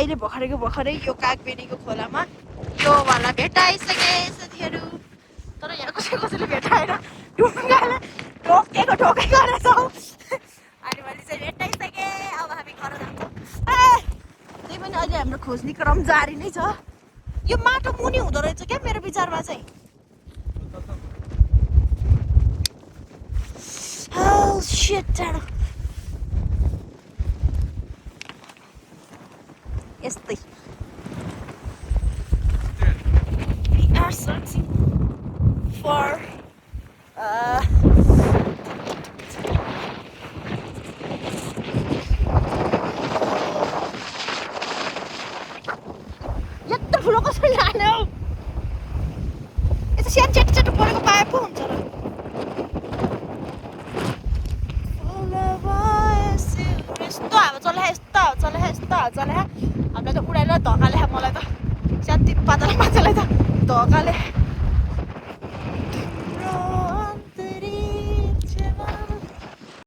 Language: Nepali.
अहिले भर्खरै यो कागबेनीको खोलामा यो वाला भेटाइसके साथीहरू तर यहाँ कसैले भेटाएन ढुङ्गाले ठोकेको रहेछौँ अनि मैले चाहिँ भेटाइसके अब हामी घर जान्छौँ त्यही पनि अहिले हाम्रो खोज्ने क्रम जारी नै छ यो माटो मुनि हुँदो रहेछ क्या मेरो विचारमा चाहिँ यस्तै we are searching for यत्रो ठुलो कसरी लाने हो यस्तो सानो चेटो परेको पाए पो हुन्छ र यस्तो हावा चले हामीलाई त उडाएर धक्का ल्याए मलाई त